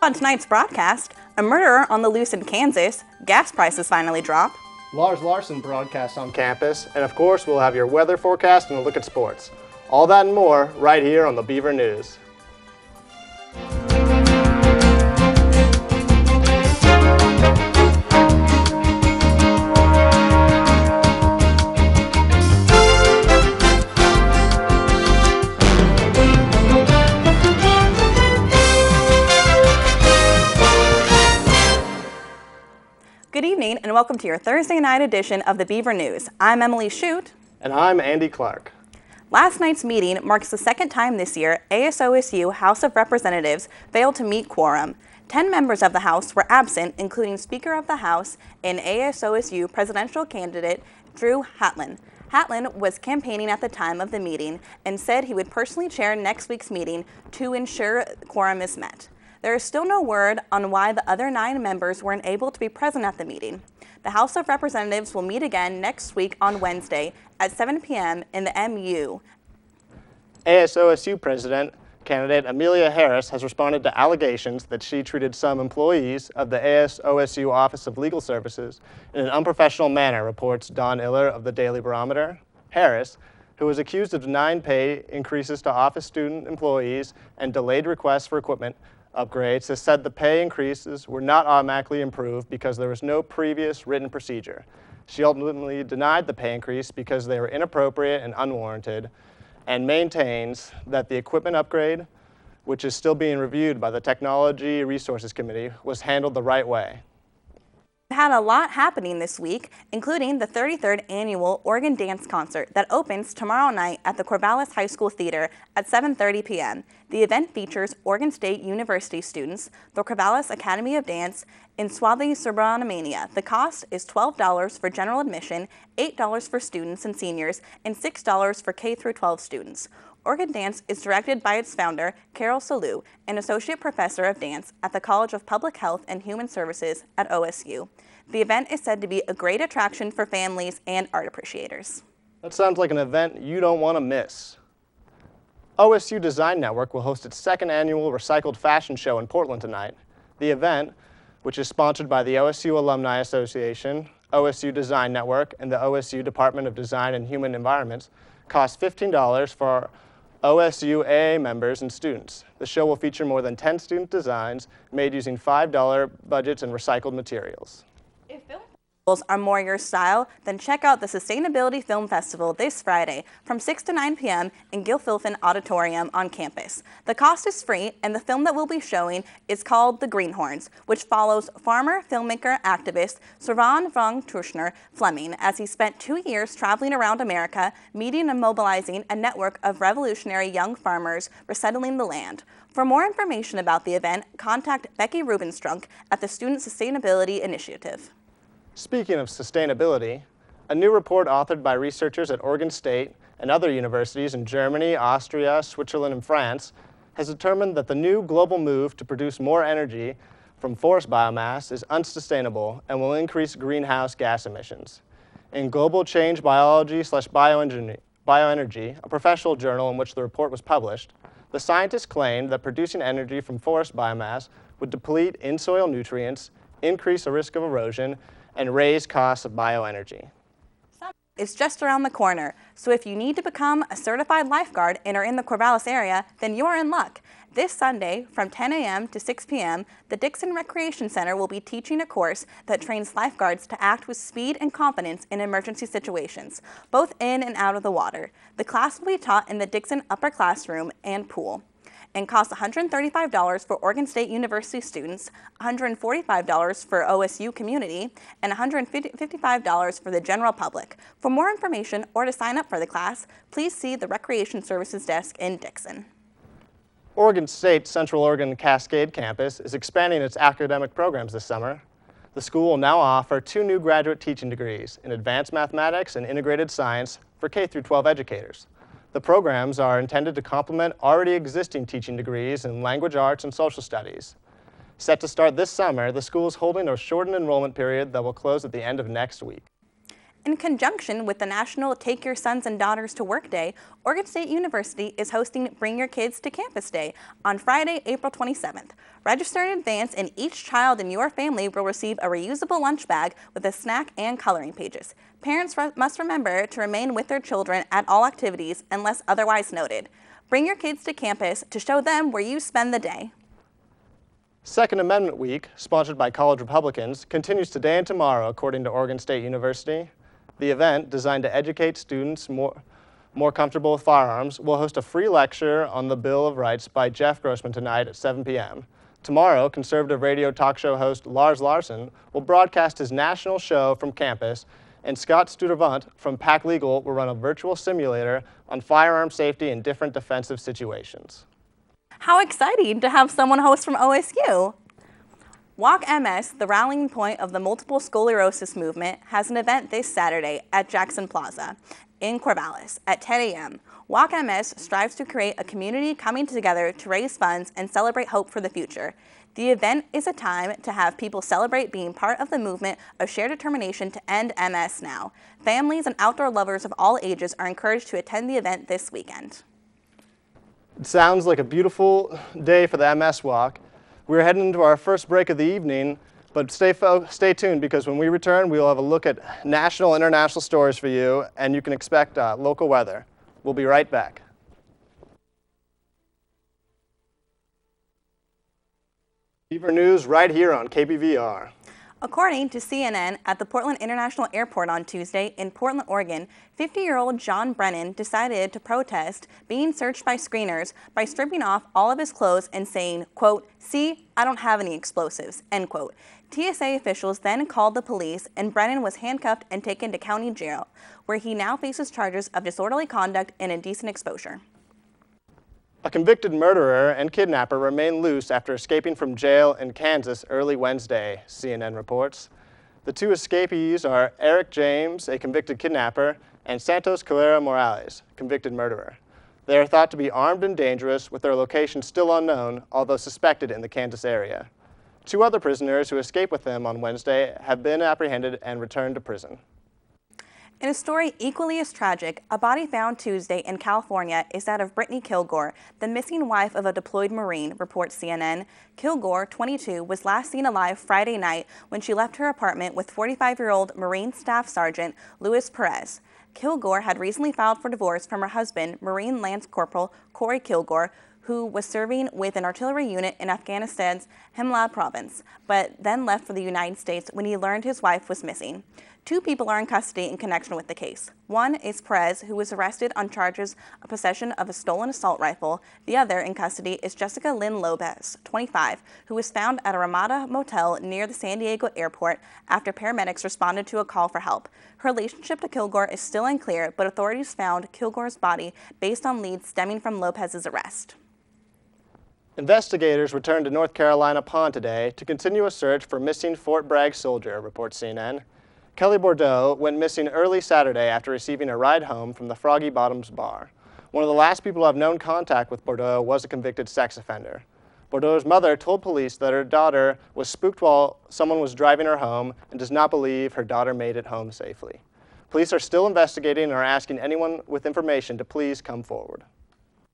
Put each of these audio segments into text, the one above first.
On tonight's broadcast, a murderer on the loose in Kansas, gas prices finally drop. Lars Larson broadcasts on campus, and of course we'll have your weather forecast and a look at sports. All that and more right here on the Beaver News. Good evening and welcome to your Thursday night edition of the Beaver News. I'm Emily Shute. And I'm Andy Clark. Last night's meeting marks the second time this year ASOSU House of Representatives failed to meet quorum. 10 members of the House were absent, including Speaker of the House and ASOSU presidential candidate Drew Hatlin. Hatlin was campaigning at the time of the meeting and said he would personally chair next week's meeting to ensure quorum is met. There is still no word on why the other 9 members weren't able to be present at the meeting. The House of Representatives will meet again next week on Wednesday at 7 p.m. in the MU. ASOSU President candidate Amelia Harris has responded to allegations that she treated some employees of the ASOSU Office of Legal Services in an unprofessional manner, reports Don Iller of the Daily Barometer. Harris, who was accused of denying pay increases to office student employees and delayed requests for equipment upgrades, has said the pay increases were not automatically approved because there was no previous written procedure. She ultimately denied the pay increase because they were inappropriate and unwarranted, and maintains that the equipment upgrade, which is still being reviewed by the Technology Resources Committee, was handled the right way. We had a lot happening this week, including the 33rd Annual Oregon Dance Concert that opens tomorrow night at the Corvallis High School Theater at 7:30 p.m. The event features Oregon State University students, the Corvallis Academy of Dance, and Swathi Subramania. The cost is $12 for general admission, $8 for students and seniors, and $6 for K-12 students. Oregon Dance is directed by its founder, Carol Salou, an associate professor of dance at the College of Public Health and Human Services at OSU. The event is said to be a great attraction for families and art appreciators. That sounds like an event you don't want to miss. OSU Design Network will host its second annual Recycled Fashion Show in Portland tonight. The event, which is sponsored by the OSU Alumni Association, OSU Design Network, and the OSU Department of Design and Human Environments, costs $15 for OSU AA members and students. The show will feature more than 10 student designs made using $5 budgets and recycled materials. If film festivals are more your style, then check out the Sustainability Film Festival this Friday from 6 to 9 p.m. in Gilfillan Auditorium on campus. The cost is free, and the film that we'll be showing is called The Greenhorns, which follows farmer, filmmaker, activist Servan von Treuschner Fleming as he spent 2 years traveling around America, meeting and mobilizing a network of revolutionary young farmers resettling the land. For more information about the event, contact Becky Rubenstrunk at the Student Sustainability Initiative. Speaking of sustainability, a new report authored by researchers at Oregon State and other universities in Germany, Austria, Switzerland, and France has determined that the new global move to produce more energy from forest biomass is unsustainable and will increase greenhouse gas emissions. In Global Change Bioenergy, a professional journal in which the report was published, the scientists claimed that producing energy from forest biomass would deplete in-soil nutrients, increase the risk of erosion, and raise costs of bioenergy. Summer is just around the corner, so if you need to become a certified lifeguard and are in the Corvallis area, then you're in luck. This Sunday, from 10 a.m. to 6 p.m., the Dixon Recreation Center will be teaching a course that trains lifeguards to act with speed and confidence in emergency situations, both in and out of the water. The class will be taught in the Dixon Upper Classroom and Pool, and costs $135 for Oregon State University students, $145 for OSU community, and $155 for the general public. For more information or to sign up for the class, please see the Recreation Services desk in Dixon. Oregon State's Central Oregon Cascade campus is expanding its academic programs this summer. The school will now offer 2 new graduate teaching degrees in advanced mathematics and integrated science for K-12 educators. The programs are intended to complement already existing teaching degrees in language arts and social studies. Set to start this summer, the school is holding a shortened enrollment period that will close at the end of next week. In conjunction with the National Take Your Sons and Daughters to Work Day, Oregon State University is hosting Bring Your Kids to Campus Day on Friday, April 27th. Register in advance and each child in your family will receive a reusable lunch bag with a snack and coloring pages. Parents must remember to remain with their children at all activities unless otherwise noted. Bring your kids to campus to show them where you spend the day. Second Amendment Week, sponsored by college Republicans, continues today and tomorrow, according to Oregon State University. The event, designed to educate students more comfortable with firearms, will host a free lecture on the Bill of Rights by Jeff Grossman tonight at 7 p.m. Tomorrow, conservative radio talk show host Lars Larson will broadcast his national show from campus, and Scott Studevant from PAC Legal will run a virtual simulator on firearm safety in different defensive situations. How exciting to have someone host from OSU! Walk MS, the rallying point of the multiple sclerosis movement, has an event this Saturday at Jackson Plaza in Corvallis at 10 a.m. Walk MS strives to create a community coming together to raise funds and celebrate hope for the future. The event is a time to have people celebrate being part of the movement of shared determination to end MS now. Families and outdoor lovers of all ages are encouraged to attend the event this weekend. It sounds like a beautiful day for the MS Walk. We're heading into our first break of the evening, but stay tuned because when we return, we'll have a look at national and international stories for you, and you can expect local weather. We'll be right back. Beaver News right here on KBVR. According to CNN, at the Portland International Airport on Tuesday in Portland, Oregon, 50-year-old John Brennan decided to protest being searched by screeners by stripping off all of his clothes and saying, quote, "See, I don't have any explosives," end quote. TSA officials then called the police and Brennan was handcuffed and taken to county jail, where he now faces charges of disorderly conduct and indecent exposure. A convicted murderer and kidnapper remain loose after escaping from jail in Kansas early Wednesday, CNN reports. The two escapees are Eric James, a convicted kidnapper, and Santos Calera Morales, convicted murderer. They are thought to be armed and dangerous, with their location still unknown, although suspected in the Kansas area. Two other prisoners who escaped with them on Wednesday have been apprehended and returned to prison. In a story equally as tragic, a body found Tuesday in California is that of Brittany Kilgore, the missing wife of a deployed Marine, reports CNN. Kilgore, 22, was last seen alive Friday night when she left her apartment with 45-year-old Marine Staff Sergeant Luis Perez. Kilgore had recently filed for divorce from her husband, Marine Lance Corporal Corey Kilgore, who was serving with an artillery unit in Afghanistan's Himla province, but then left for the United States when he learned his wife was missing. Two people are in custody in connection with the case. One is Perez, who was arrested on charges of possession of a stolen assault rifle. The other in custody is Jessica Lynn Lopez, 25, who was found at a Ramada motel near the San Diego airport after paramedics responded to a call for help. Her relationship to Kilgore is still unclear, but authorities found Kilgore's body based on leads stemming from Lopez's arrest. Investigators returned to North Carolina Pond today to continue a search for missing Fort Bragg soldier, reports CNN. Kelly Bordeaux went missing early Saturday after receiving a ride home from the Froggy Bottoms bar. One of the last people to have known contact with Bordeaux was a convicted sex offender. Bordeaux's mother told police that her daughter was spooked while someone was driving her home and does not believe her daughter made it home safely. Police are still investigating and are asking anyone with information to please come forward.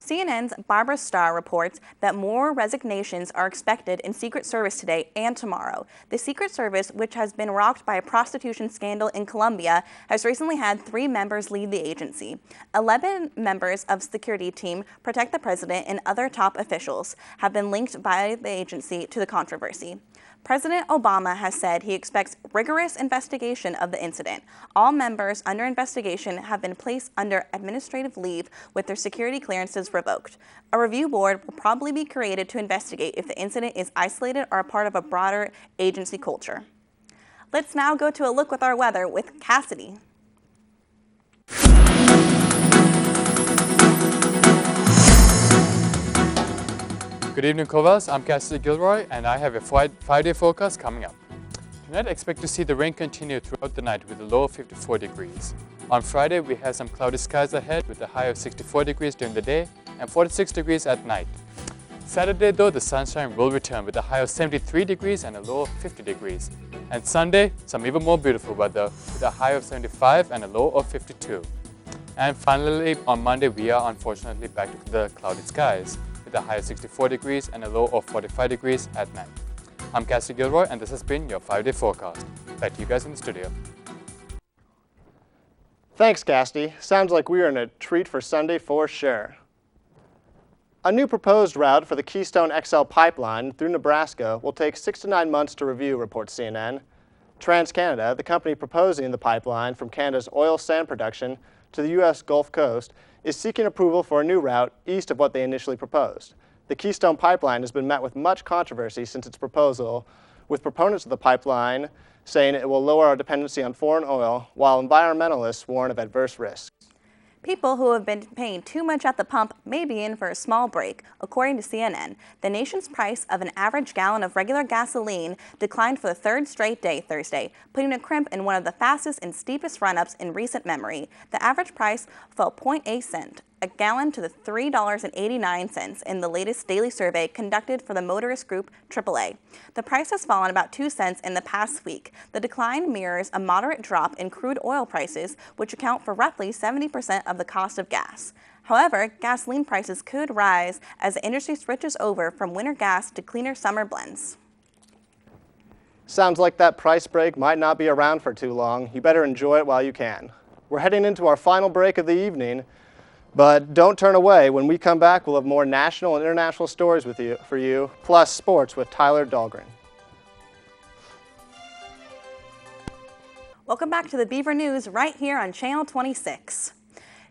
CNN's Barbara Starr reports that more resignations are expected in Secret Service today and tomorrow. The Secret Service, which has been rocked by a prostitution scandal in Colombia, has recently had 3 members lead the agency. 11 members of security team Protect the President and other top officials have been linked by the agency to the controversy. President Obama has said he expects rigorous investigation of the incident. All members under investigation have been placed under administrative leave with their security clearances revoked. A review board will probably be created to investigate if the incident is isolated or a part of a broader agency culture. Let's now go to a look with our weather with Cassidy. Good evening, Corvallis. I'm Cassidy Gilroy, and I have a 5-day forecast coming up. Tonight, expect to see the rain continue throughout the night with a low of 54 degrees. On Friday, we have some cloudy skies ahead with a high of 64 degrees during the day and 46 degrees at night. Saturday though, the sunshine will return with a high of 73 degrees and a low of 50 degrees. And Sunday, some even more beautiful weather with a high of 75 and a low of 52. And finally, on Monday, we are unfortunately back to the cloudy skies with a high of 64 degrees and a low of 45 degrees at night. I'm Cassie Gilroy, and this has been your 5-day forecast. Back to you guys in the studio. Thanks, Casty. Sounds like we are in a treat for Sunday for sure. A new proposed route for the Keystone XL pipeline through Nebraska will take 6 to 9 months to review, reports CNN. TransCanada, the company proposing the pipeline from Canada's oil sand production to the U.S. Gulf Coast, is seeking approval for a new route east of what they initially proposed. The Keystone pipeline has been met with much controversy since its proposal, with proponents of the pipeline saying it will lower our dependency on foreign oil, while environmentalists warn of adverse risks. People who have been paying too much at the pump may be in for a small break. According to CNN, the nation's price of an average gallon of regular gasoline declined for the third straight day Thursday, putting a crimp in one of the fastest and steepest run-ups in recent memory. The average price fell 0.8 cents a gallon to the $3.89 in the latest daily survey conducted for the motorist group AAA. The price has fallen about 2 cents in the past week. The decline mirrors a moderate drop in crude oil prices, which account for roughly 70% of the cost of gas. However, gasoline prices could rise as the industry switches over from winter gas to cleaner summer blends. Sounds like that price break might not be around for too long. You better enjoy it while you can. We're heading into our final break of the evening. But don't turn away. When we come back, we'll have more national and international stories for you, plus sports with Tyler Dahlgren. Welcome back to the Beaver News right here on Channel 26.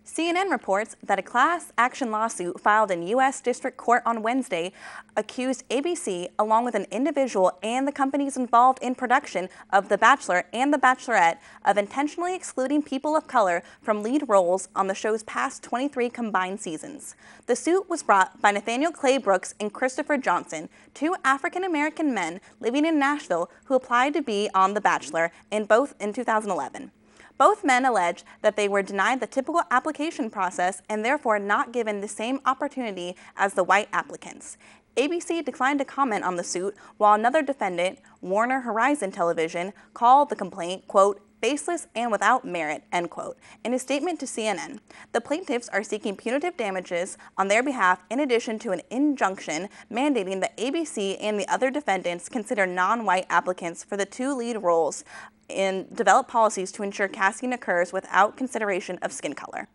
CNN reports that a class action lawsuit filed in U.S. District Court on Wednesday accused ABC, along with an individual and the companies involved in production of The Bachelor and The Bachelorette, of intentionally excluding people of color from lead roles on the show's past 23 combined seasons. The suit was brought by Nathaniel Clay Brooks and Christopher Johnson, two African-American men living in Nashville who applied to be on The Bachelor in 2011. Both men allege that they were denied the typical application process and therefore not given the same opportunity as the white applicants. ABC declined to comment on the suit, while another defendant, Warner Horizon Television, called the complaint, quote, baseless and without merit, end quote, in a statement to CNN. The plaintiffs are seeking punitive damages on their behalf in addition to an injunction mandating that ABC and the other defendants consider non-white applicants for the two lead roles and develop policies to ensure casting occurs without consideration of skin color.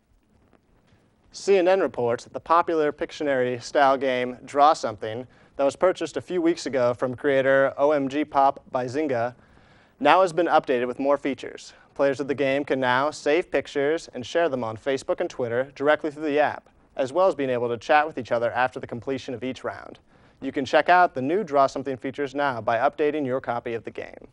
CNN reports that the popular Pictionary-style game Draw Something that was purchased a few weeks ago from creator OMG Pop by Zynga now has been updated with more features. Players of the game can now save pictures and share them on Facebook and Twitter directly through the app, as well as being able to chat with each other after the completion of each round. You can check out the new Draw Something features now by updating your copy of the game.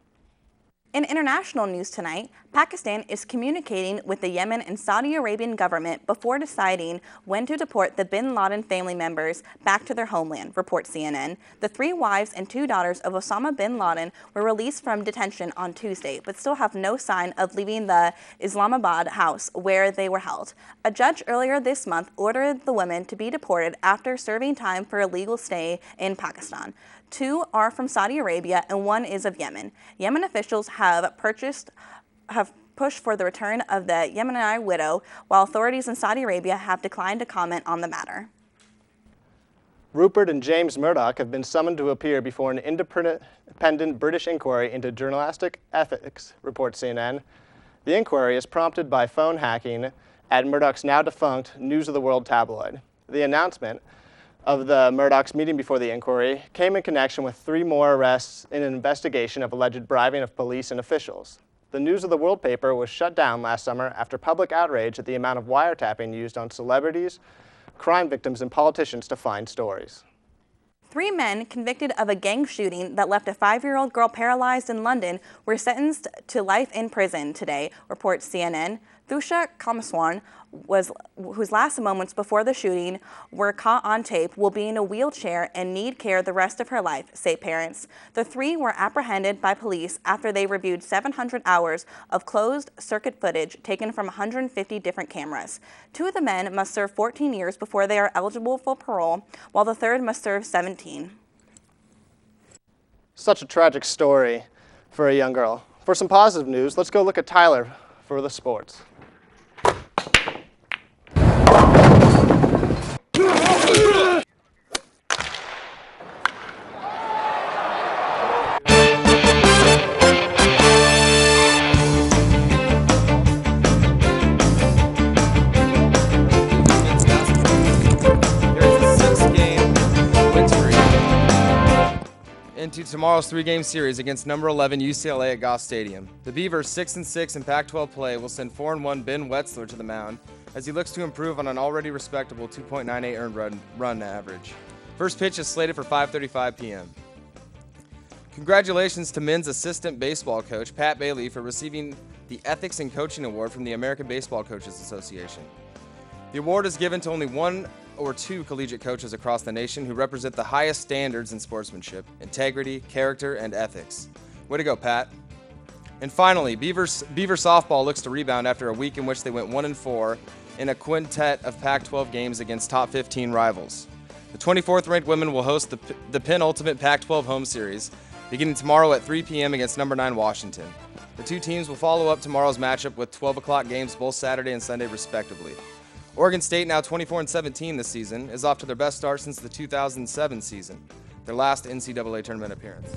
In international news tonight, Pakistan is communicating with the Yemen and Saudi Arabian government before deciding when to deport the bin Laden family members back to their homeland, reports CNN. The 3 wives and 2 daughters of Osama bin Laden were released from detention on Tuesday, but still have no sign of leaving the Islamabad house where they were held. A judge earlier this month ordered the women to be deported after serving time for a legal stay in Pakistan. 2 are from Saudi Arabia and 1 is of Yemen. Yemen officials have pushed for the return of the Yemeni widow, while authorities in Saudi Arabia have declined to comment on the matter. Rupert and James Murdoch have been summoned to appear before an independent British inquiry into journalistic ethics, reports CNN. The inquiry is prompted by phone hacking at Murdoch's now-defunct News of the World tabloid. The announcement of the Murdoch's meeting before the inquiry came in connection with 3 more arrests in an investigation of alleged bribing of police and officials. The News of the World paper was shut down last summer after public outrage at the amount of wiretapping used on celebrities, crime victims, and politicians to find stories. 3 men convicted of a gang shooting that left a 5-year-old girl paralyzed in London were sentenced to life in prison today, reports CNN. Thusha Kamaswan, whose last moments before the shooting were caught on tape, will be in a wheelchair and need care the rest of her life, say parents. The three were apprehended by police after they reviewed 700 hours of closed-circuit footage taken from 150 different cameras. Two of the men must serve 14 years before they are eligible for parole, while the third must serve 17. Such a tragic story for a young girl. For some positive news, let's go look at Tyler for the sports. Into tomorrow's three-game series against number 11 UCLA at Goff Stadium. The Beavers, 6-6 in Pac-12 play, will send 4-1 Ben Wetzler to the mound as he looks to improve on an already respectable 2.98 earned run average. First pitch is slated for 5:35 p.m. Congratulations to men's assistant baseball coach Pat Bailey for receiving the Ethics in Coaching Award from the American Baseball Coaches Association. The award is given to only one or two collegiate coaches across the nation who represent the highest standards in sportsmanship, integrity, character, and ethics. Way to go, Pat. And finally, Beaver softball looks to rebound after a week in which they went 1-4 in a quintet of Pac-12 games against top 15 rivals. The 24th ranked women will host the penultimate Pac-12 home series beginning tomorrow at 3 p.m. against number 9 Washington. The two teams will follow up tomorrow's matchup with 12 o'clock games both Saturday and Sunday respectively. Oregon State, now 24-17 this season, is off to their best start since the 2007 season, their last NCAA tournament appearance.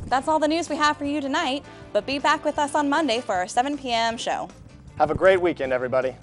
That's all the news we have for you tonight, but be back with us on Monday for our 7 p.m. show. Have a great weekend, everybody.